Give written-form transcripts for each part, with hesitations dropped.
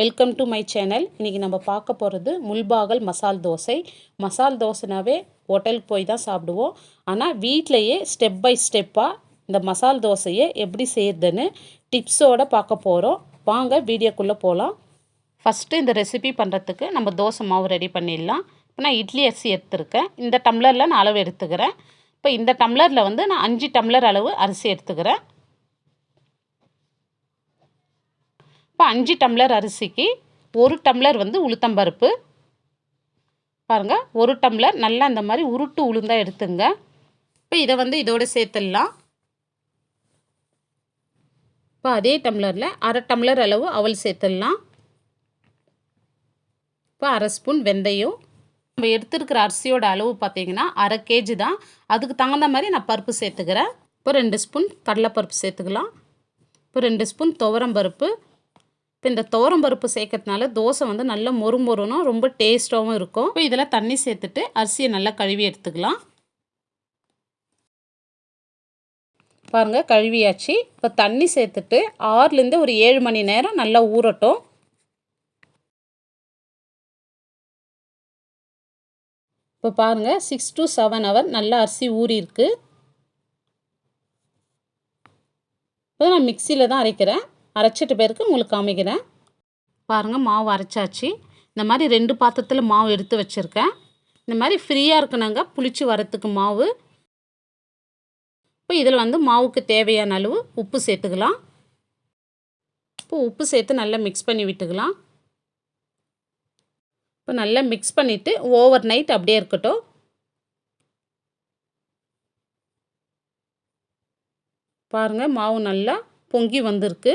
Welcome to my channel. இன்றைக்கி நம்ம பார்க்க போகிறது முல்பாகல் மசால் தோசை. மசால் தோசைனாவே ஹோட்டலுக்கு போய் தான் சாப்பிடுவோம். ஆனால் வீட்டிலையே ஸ்டெப் பை ஸ்டெப்பாக இந்த மசால் தோசையை எப்படி செய்கிறதுன்னு டிப்ஸோடு பார்க்க போகிறோம். வாங்க வீடியோக்குள்ளே போகலாம். ஃபஸ்ட்டு இந்த ரெசிபி பண்ணுறதுக்கு நம்ம தோசை மாவு ரெடி பண்ணிடலாம். இப்போ நான் இட்லி அரிசி எடுத்துருக்கேன். இந்த டம்ளரில் நான் அளவு எடுத்துக்கிறேன். இப்போ இந்த டம்ளரில் வந்து நான் 5 டம்ளர் அளவு அரிசி எடுத்துக்கிறேன். இப்போ 5 டம்ளர் அரிசிக்கு 1 டம்ளர் வந்து உளுத்தம்பருப்பு பாருங்கள். 1 டம்ளர் நல்லா இந்த மாதிரி உருட்டு உளுந்தாக எடுத்துங்க. இப்போ இதை வந்து இதோடு சேர்த்துடலாம். இப்போ அதே டம்ளரில் அரை டம்ளர் அளவு அவல் சேர்த்துடலாம். இப்போ அரை ஸ்பூன் வெந்தயம். நம்ம எடுத்துருக்கிற அரிசியோட அளவு பார்த்திங்கன்னா அரை கேஜி தான். அதுக்கு தகுந்த மாதிரி நான் பருப்பு சேர்த்துக்கிறேன். இப்போ 2 ஸ்பூன் கடலைப்பருப்பு சேர்த்துக்கலாம். இப்போ 2 ஸ்பூன் துவரம்பருப்பு. இப்போ இந்த துவரம்பருப்பு சேர்க்கறதுனால தோசை வந்து நல்லா மொறுமொறுனும் ரொம்ப டேஸ்ட்டாகவும் இருக்கும். இப்போ இதில் தண்ணி சேர்த்துட்டு அரிசியை நல்லா கழுவி எடுத்துக்கலாம். பாருங்கள், கழுவியாச்சு. இப்போ தண்ணி சேர்த்துட்டு 6லேருந்து ஒரு 7 மணி நேரம் நல்லா ஊறட்டும். இப்போ பாருங்கள், 6 to 7 ஹவர் நல்லா அரிசி ஊறிருக்கு. இப்போ நான் மிக்சியில் தான் அரைக்கிறேன். அரைச்சிட்டு பேருக்கு உங்களுக்கு காமிக்கிறேன். பாருங்கள், மாவு அரைச்சாச்சு. இந்த மாதிரி 2 பாத்திரத்தில் மாவு எடுத்து வச்சுருக்கேன். இந்த மாதிரி ஃப்ரீயாக இருக்குனாங்க புளிச்சு வரத்துக்கு மாவு. இப்போ இதில் வந்து மாவுக்கு தேவையான அளவு உப்பு சேர்த்துக்கலாம். இப்போ உப்பு சேர்த்து நல்லா மிக்ஸ் பண்ணி விட்டுக்கலாம். இப்போ நல்லா மிக்ஸ் பண்ணிவிட்டு ஓவர் நைட் அப்படியே இருக்கட்டும். பாருங்கள், மாவு நல்லா பொங்கி வந்திருக்கு.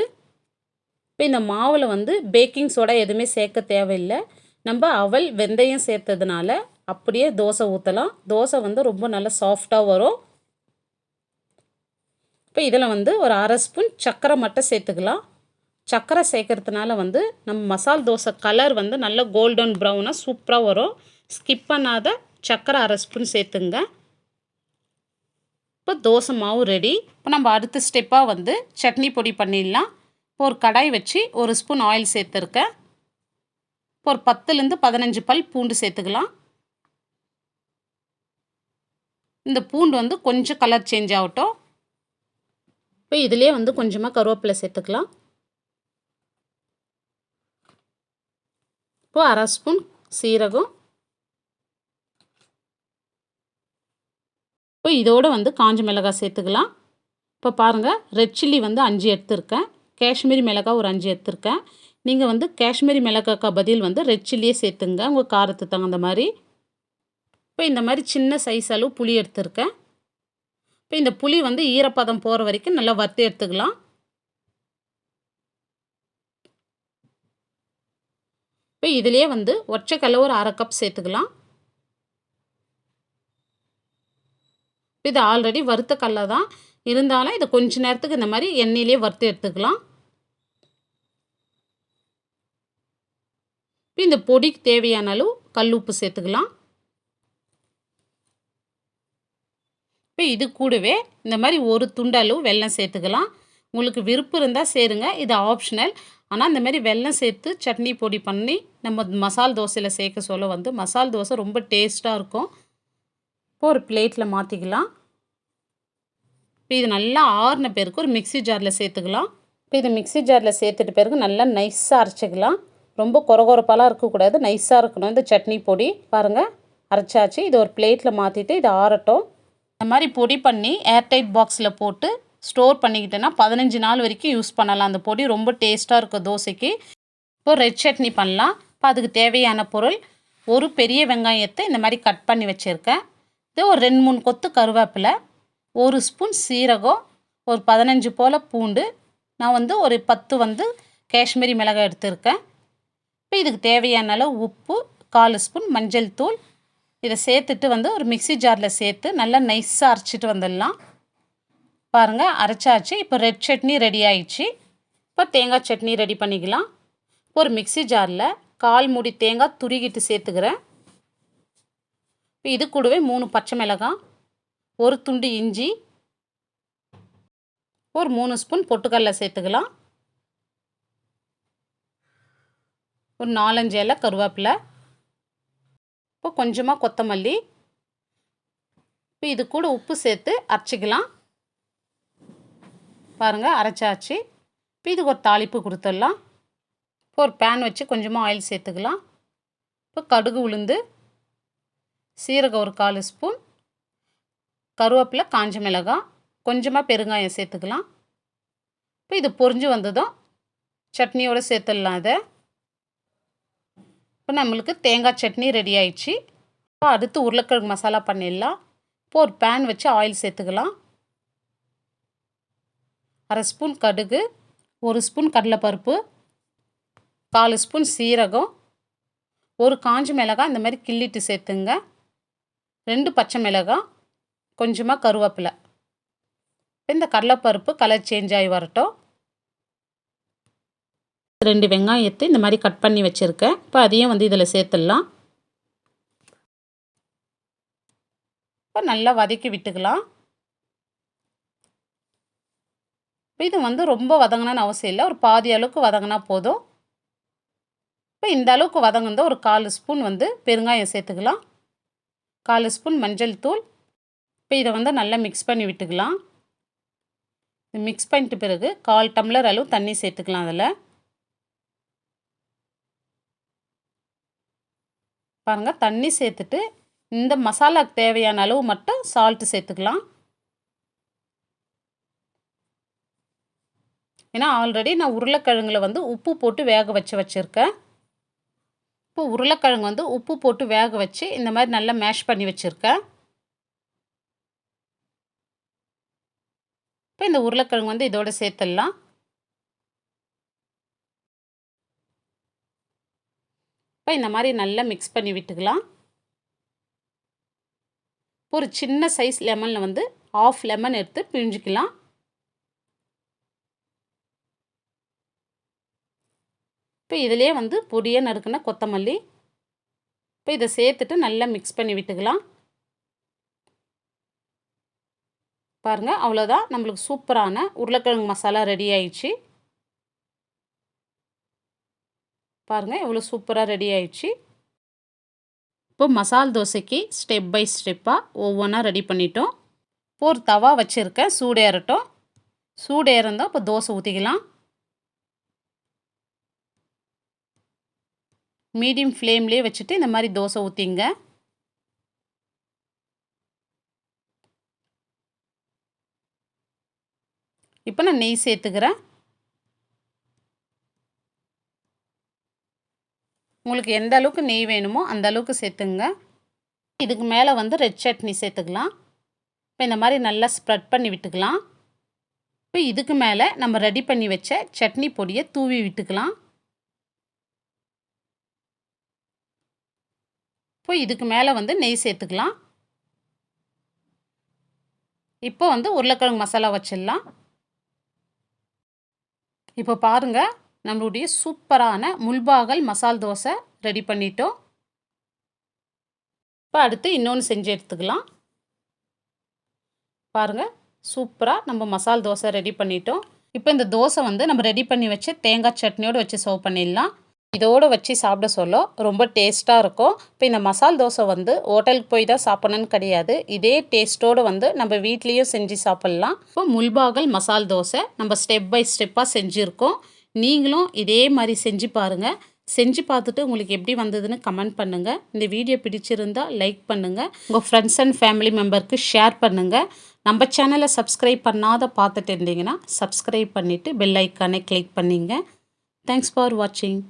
இப்போ இந்த மாவில் வந்து பேக்கிங் சோடா எதுவுமே சேர்க்க தேவையில்லை. நம்ம அவல் வெந்தயம் சேர்த்ததுனால அப்படியே தோசை ஊற்றலாம். தோசை வந்து ரொம்ப நல்லா சாஃப்டாக வரும். இப்போ இதில் வந்து ஒரு அரை ஸ்பூன் சர்க்கரை மட்டும் சேர்த்துக்கலாம். சர்க்கரை சேர்க்கறதுனால வந்து நம்ம மசால் தோசை கலர் வந்து நல்லா கோல்டன் ப்ரௌனாக சூப்பராக வரும். ஸ்கிப் பண்ணாத சர்க்கரை அரை ஸ்பூன் சேர்த்துங்க. இப்போ தோசை மாவு ரெடி. இப்போ நம்ம அடுத்த ஸ்டெப்பாக வந்து சட்னி பொடி பண்ணிடலாம். இப்போ ஒரு கடாய் வச்சு 1 ஸ்பூன் ஆயில் சேர்த்துருக்கேன். இப்போ ஒரு 10லேருந்து 15 பல் பூண்டு சேர்த்துக்கலாம். இந்த பூண்டு வந்து கொஞ்சம் கலர் சேஞ்ச் ஆகட்டும். இப்போ இதிலே வந்து கொஞ்சமாக கருவேப்பிலை சேர்த்துக்கலாம். இப்போ அரை ஸ்பூன் சீரகம். இப்போ இதோடு வந்து காஞ்ச மிளகாய் சேர்த்துக்கலாம். இப்போ பாருங்கள், ரெட் சில்லி வந்து 5 எடுத்துருக்கேன். காஷ்மீரி மிளகாய் ஒரு 5 எடுத்துருக்கேன். நீங்கள் வந்து காஷ்மீரி மிளகாய்க்கு பதில் வந்து ரெட் சில்லியே சேர்த்துங்க, உங்கள் காரத்துக்கு தகுந்த மாதிரி. இப்போ இந்த மாதிரி சின்ன சைஸ் அளவு புளி எடுத்துருக்கேன். இப்போ இந்த புளி வந்து ஈரப்பதம் போகிற வரைக்கும் நல்லா வறுத்து எடுத்துக்கலாம். இப்போ இதிலே வந்து ஒற்றைக்கல்ல ஒரு அரை கப் சேர்த்துக்கலாம். இது ஆல்ரெடி வறுத்த கடலை தான் இருந்தாலும் இதை கொஞ்ச நேரத்துக்கு இந்த மாதிரி எண்ணெயிலே வறுத்து எடுத்துக்கலாம். இந்த பொடிக்கு தேவையான அளவு கல் உப்பு சேர்த்துக்கலாம். இப்போ இது கூடவே இந்த மாதிரி ஒரு துண்டு அளவு வெல்லம் சேர்த்துக்கலாம். உங்களுக்கு விருப்பம் இருந்தால் சேருங்க, இது ஆப்ஷனல். ஆனால் இந்த மாதிரி வெல்லம் சேர்த்து சட்னி பொடி பண்ணி நம்ம மசால் தோசையில் சேர்க்க சொல்ல வந்து மசால் தோசை ரொம்ப டேஸ்ட்டாக இருக்கும். இப்போ ஒரு பிளேட்டில் மாற்றிக்கலாம். இப்போ இது நல்லா ஆறின பிறகு ஒரு மிக்ஸி ஜாரில் சேர்த்துக்கலாம். இப்போ இது மிக்ஸி ஜாரில் சேர்த்துட்டு பிறகு நல்லா நைஸாக அரைச்சிக்கலாம். ரொம்ப கொரகொரப்பாலாம் இருக்கக்கூடாது, நைஸாக இருக்கணும் இந்த சட்னி பொடி. பாருங்கள், அரைச்சாச்சு. இது ஒரு பிளேட்டில் மாற்றிட்டு இது ஆறட்டும். இந்த மாதிரி பொடி பண்ணி ஏர்டைட் பாக்ஸில் போட்டு ஸ்டோர் பண்ணிக்கிட்டேன்னா 15 நாள் வரைக்கும் யூஸ் பண்ணலாம். அந்த பொடி ரொம்ப டேஸ்ட்டாக இருக்கும் தோசைக்கு. இப்போ ரெட் சட்னி பண்ணலாம். இப்போ அதுக்கு தேவையான பொருள் ஒரு பெரிய வெங்காயத்தை இந்த மாதிரி கட் பண்ணி வச்சுருக்கேன். இது ஒரு 2-3 கொத்து கருவேப்பிலை, 1 ஸ்பூன் சீரகம், ஒரு 15 போல் பூண்டு, நான் வந்து ஒரு 10 வந்து காஷ்மீரி மிளகாய் எடுத்துருக்கேன். இப்போ இதுக்கு தேவையான அளவு உப்பு, 1/4 ஸ்பூன் மஞ்சள் தூள். இதை சேர்த்துட்டு வந்து ஒரு மிக்ஸி ஜாரில் சேர்த்து நல்லா நைஸாக அரைச்சிட்டு வந்துடலாம். பாருங்கள், அரைச்சாச்சு. இப்போ ரெட் சட்னி ரெடி ஆயிடுச்சு. இப்போ தேங்காய் சட்னி ரெடி பண்ணிக்கலாம். ஒரு மிக்ஸி ஜாரில் 1/4 மூடி தேங்காய் துருகிட்டு சேர்த்துக்கிறேன். இப்போ இது கூடவே 3 பச்சை மிளகாய், ஒரு துண்டு இஞ்சி, ஒரு 3 ஸ்பூன் பொட்டுக்கடலை சேர்த்துக்கலாம். ஒரு 4-5 இலை கருவேப்பிலை, இப்போ கொஞ்சமாக கொத்தமல்லி, இப்போ இது கூட உப்பு சேர்த்து அரைச்சிக்கலாம். பாருங்கள் அரைச்சாச்சு. இப்போ இதுக்கு ஒரு தாளிப்பு கொடுத்துடலாம். இப்போ ஒரு பேன் வச்சு கொஞ்சமாக ஆயில் சேர்த்துக்கலாம். இப்போ கடுகு உளுந்து, சீரகம் ஒரு 1/4 ஸ்பூன், கருவேப்பிலை, காஞ்ச மிளகாய், கொஞ்சமாக பெருங்காயம் சேர்த்துக்கலாம். இப்போ இது பொரிஞ்சு வந்ததும் சட்னியோடு சேர்த்துடலாம். இதை இப்போ நம்மளுக்கு தேங்காய் சட்னி ரெடி ஆயிடுச்சு. இப்போ அடுத்து உருளைக்கிழங்கு மசாலா பண்ணிடலாம். இப்போ ஒரு பேன் வச்சு ஆயில் சேர்த்துக்கலாம். 1/2 ஸ்பூன் கடுகு, 1 ஸ்பூன் கடலைப்பருப்பு, 4 ஸ்பூன் சீரகம், ஒரு காஞ்ச மிளகாய் இந்த மாதிரி கிள்ளிட்டு சேர்த்துங்க, 2 பச்சை மிளகாய், கொஞ்சமாக கருவேப்பிலை. இந்த கடலைப்பருப்பு கலர் சேஞ்ச் ஆகி வரட்டும். 2 வெங்காயத்தை இந்த மாதிரி கட் பண்ணி வச்சுருக்கேன். இப்போ அதையும் இதில் சேர்த்துடலாம். இப்போ நல்லா வதக்கி விட்டுக்கலாம். இப்போ இது ரொம்ப வதங்கணும்னு அவசியம் இல்லை, ஒரு பாதி அளவுக்கு வதங்கினா போதும். இப்போ இந்த அளவுக்கு வதங்குனதும் ஒரு 1/4 ஸ்பூன் பெருங்காயம் சேர்த்துக்கலாம், 1/4 ஸ்பூன் மஞ்சள் தூள். இப்போ இதை நல்லா மிக்ஸ் பண்ணி விட்டுக்கலாம். மிக்ஸ் பண்ணிட்டு பிறகு 1/4 டம்ளர் அளவு தண்ணி சேர்த்துக்கலாம். அதில் பாருங்கள் தண்ணி சேர்த்துட்டு இந்த மசாலாக்கு தேவையான அளவு மட்டும் சால்ட்டு சேர்த்துக்கலாம். ஏன்னா ஆல்ரெடி நான் உருளைக்கிழங்குல உப்பு போட்டு வேக வச்சுருக்கேன். இப்போ உருளைக்கிழங்கு உப்பு போட்டு வேக வச்சு இந்த மாதிரி நல்லா மேஷ் பண்ணி வச்சுருக்கேன். இப்போ இந்த உருளைக்கிழங்கு இதோட சேர்த்துடலாம். இப்போ இந்த மாதிரி நல்லா மிக்ஸ் பண்ணி விட்டுக்கலாம். ஒரு சின்ன சைஸ் லெமனில் 1/2 லெமன் எடுத்து பிழிஞ்சிக்கலாம். இப்போ இதிலே பொடியாக நறுக்குன கொத்தமல்லி, இப்போ இதை சேர்த்துட்டு நல்லா மிக்ஸ் பண்ணி விட்டுக்கலாம். பாருங்கள் அவ்வளோதான், நம்மளுக்கு சூப்பரான உருளைக்கிழங்கு மசாலா ரெடி ஆயிடுச்சு. பாருங்கள் எவ்வளோ சூப்பராக ரெடி ஆயிடுச்சு. இப்போ மசால் தோசைக்கு ஸ்டெப் பை ஸ்டெப்பாக ஒவ்வொன்றா ரெடி பண்ணிட்டோம். இப்போ ஒரு தவா வச்சுருக்கேன், சூடேறட்டும். சூடேறந்தோம் இப்போ தோசை ஊற்றிக்கலாம். மீடியம் ஃப்ளேம்லேயே வச்சுட்டு இந்த மாதிரி தோசை ஊற்றிங்க. இப்போ நான் நெய் சேர்த்துக்கிறேன். உங்களுக்கு எந்த அளவுக்கு நெய் வேணுமோ அந்த அளவுக்கு சேர்த்துங்க. இதுக்கு மேலே ரெட் சட்னி சேர்த்துக்கலாம். இப்போ இந்த மாதிரி நல்லா ஸ்ப்ரெட் பண்ணி விட்டுக்கலாம். இப்போ இதுக்கு மேலே நம்ம ரெடி பண்ணி வச்ச சட்னி பொடியை தூவி விட்டுக்கலாம். இப்போ இதுக்கு மேலே நெய் சேர்த்துக்கலாம். இப்போ உருளைக்கிழங்கு மசாலா வச்சிடலாம். இப்போ பாருங்கள் நம்மளுடைய சூப்பரான முல்பாகல் மசால் தோசை ரெடி பண்ணிட்டோம். இப்போ அடுத்து இன்னொன்று செஞ்சு எடுத்துக்கலாம். பாருங்கள் சூப்பராக நம்ம மசால் தோசை ரெடி பண்ணிட்டோம். இப்போ இந்த தோசை நம்ம ரெடி பண்ணி வச்சு தேங்காய் சட்னியோடு வச்சு சர்வ் பண்ணிடலாம். இதோடு வச்சு சாப்பிட சொல்ல ரொம்ப டேஸ்ட்டாக இருக்கும். இப்போ இந்த மசால் தோசை ஹோட்டலுக்கு போய் தான் சாப்பிட்ணுன்னு கிடையாது, இதே டேஸ்ட்டோடு நம்ம வீட்லேயும் செஞ்சு சாப்பிட்லாம். இப்போ முல்பாகல் மசால் தோசை நம்ம ஸ்டெப் பை ஸ்டெப்பாக செஞ்சுருக்கோம். நீங்களும் இதே மாதிரி செஞ்சு பாருங்கள். செஞ்சு பார்த்துட்டு உங்களுக்கு எப்படி வந்ததுன்னு கமெண்ட் பண்ணுங்கள். இந்த வீடியோ பிடிச்சிருந்தால் லைக் பண்ணுங்கள், உங்கள் ஃப்ரெண்ட்ஸ் அண்ட் ஃபேமிலி மெம்பருக்கு ஷேர் பண்ணுங்கள். நம்ம சேனலை சப்ஸ்கிரைப் பண்ணாத பார்த்துட்டு இருந்தீங்கன்னா சப்ஸ்கிரைப் பண்ணிவிட்டு பெல் ஐக்கானை கிளிக் பண்ணிங்க. தேங்க்ஸ் ஃபார் வாட்சிங்.